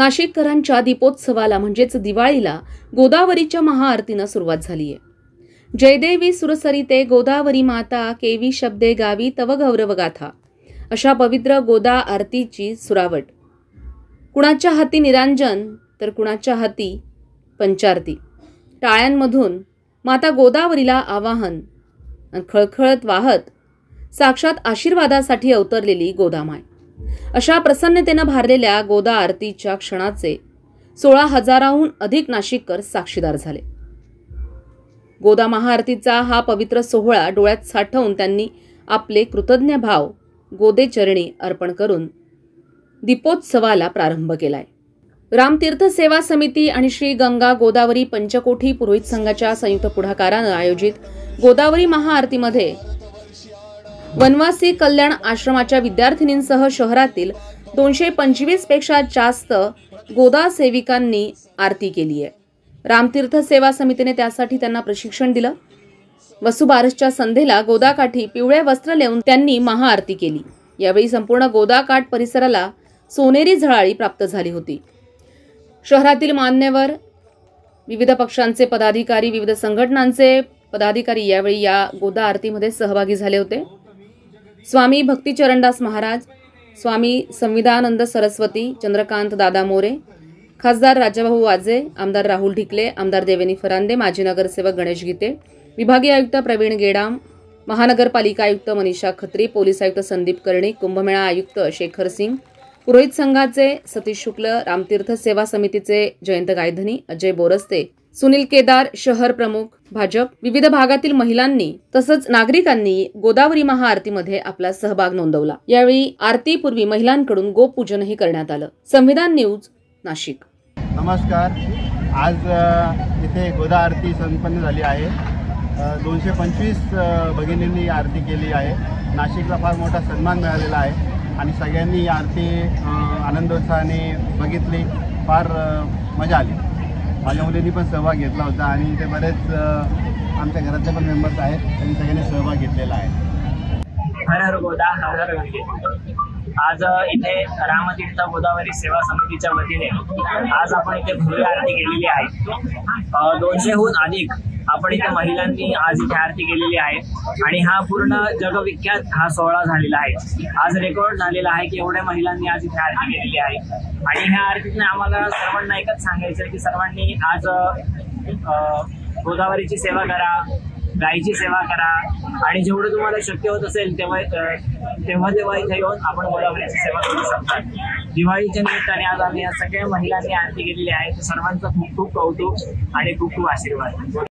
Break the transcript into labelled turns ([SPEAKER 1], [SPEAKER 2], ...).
[SPEAKER 1] नाशिककरांच्या दीपोत्सवाला म्हणजेच दिवाळीला गोदावरीच्या महाआरतीनं सुरुवात झाली आहे। जयदेवी सुरसरिते गोदावरी माता केवी शब्दे गावी तव गौरव गाथा अशा पवित्र गोदा आरतीची सुरावट। कुणाच्या हाती निरांजन तर कुणाच्या हाती पंचारती। टाळ्यांमधून माता गोदावरीला आवाहन, खळखळत वाहत साक्षात आशीर्वादासाठी अवतरलेली गोदामाय। अशा प्रसन्नतेने भारलेल्या गोदा आरतीच्या क्षणाचे 16,000हून अधिक नाशिककर साक्षीदार झाले। गोदा महाआरतीचा हा पवित्र सोहळा डोळ्यात साठवून त्यांनी आपले कृतज्ञ भाव गोदेचरणी अर्पण करून दीपोत्सवाला प्रारंभ केलाय। रामतीर्थ सेवा समिती आणि श्री गंगा गोदावरी पंचकोठी पुरोहित संघाच्या संयुक्त पुढाकाराने आयोजित गोदावरी महाआरतीमध्ये वनवासी कल्याण आश्रमाच्या विद्यार्थिनींसह शहरातील 225 पेक्षा जास्त गोदा सेविकांनी आरती केली आहे। रामतीर्थ सेवा समितीने त्यासाठी त्यांना प्रशिक्षण दिलं। वसुबारसच्या संध्येला गोदाकाठी पिवळे वस्त्र लेवून त्यांनी महाआरती केली। यावेळी संपूर्ण गोदाकाठ परिसराला सोनेरी झळाळी प्राप्त झाली होती। शहरातील मान्यवर, विविध पक्षांचे पदाधिकारी, विविध संघटनांचे पदाधिकारी यावेळी या गोदा आरतीमध्ये सहभागी झाले होते। स्वामी भक्तिचरणदास महाराज, स्वामी संविधानंद सरस्वती, चंद्रकांत दादा मोरे, खासदार राजाभाऊ वाजे, आमदार राहुल ढिकले, आमदार देवेनी फरांदे, माजी नगरसेवक गणेश गीते, विभागीय आयुक्त प्रवीण गेडाम, महानगरपालिका आयुक्त मनीषा खत्री, पोलीस आयुक्त संदीप कर्णिक, कुंभमेळा आयुक्त शेखर सिंग, पुरोहित संघाचे सतीश शुक्ल, रामतीर्थ सेवा समितीचे जयंत गायधनी, अजय बोरस्ते, सुनील केदार, शहर प्रमुख भाजप, विविध भागातील महिलांनी तसंच नागरिकांनी गोदावरी महाआरतीमध्ये आपला सहभाग नोंदवला। यावेळी आरतीपूर्वी महिलांकडून गोपूजनही करण्यात आलं। संविधान न्यूज, नाशिक।
[SPEAKER 2] नमस्कार। आज इथे गोदा आरती संपन्न झाली आहे। 225 भगिनींनी आरती केली आहे। नाशिकला फार मोठा सन्मान मिळालेला आहे आणि सगळ्यांनी आरती आनंदोत्साहाने बघितली। फार मजा आली। माझ्या मुलींनी पण सहभाग घेतला होता आणि ते बरेच आमच्या घरातले पण मेंबर्स आहेत, त्यांनी सगळ्यांनी सहभाग घेतलेला आहे।
[SPEAKER 3] हर हर गोदा हर हर गंगे। आज इथे रामतीर्थ गोदावरी सेवा समितीच्या वतीने आज आपण इथे भव्य आरती केलेली आहे। 200हून अधिक आपण इथे महिलांनी आज इथे आरती केलेली आहे आणि हा पूर्ण जगविख्यात हा सोहळा झालेला आहे। आज रेकॉर्ड झालेला आहे की एवढ्या महिलांनी आज इथे आरती केलेली आहे आणि ह्या आरतीतून आम्हाला सर्वांना एकच सांगायचं आहे की सर्वांनी आज गोदावरीची सेवा करा, गायीची सेवा करा आणि जेवढं तुम्हाला शक्य होत असेल तेव्हा इथे येऊन आपण गोदावरीची सेवा करू शकता। दिवाळीच्या निमित्ताने आज आम्ही या सगळ्या महिलांनी आरती केलेली आहे। सर्वांचं खूप खूप कौतुक आणि खूप खूप आशीर्वाद।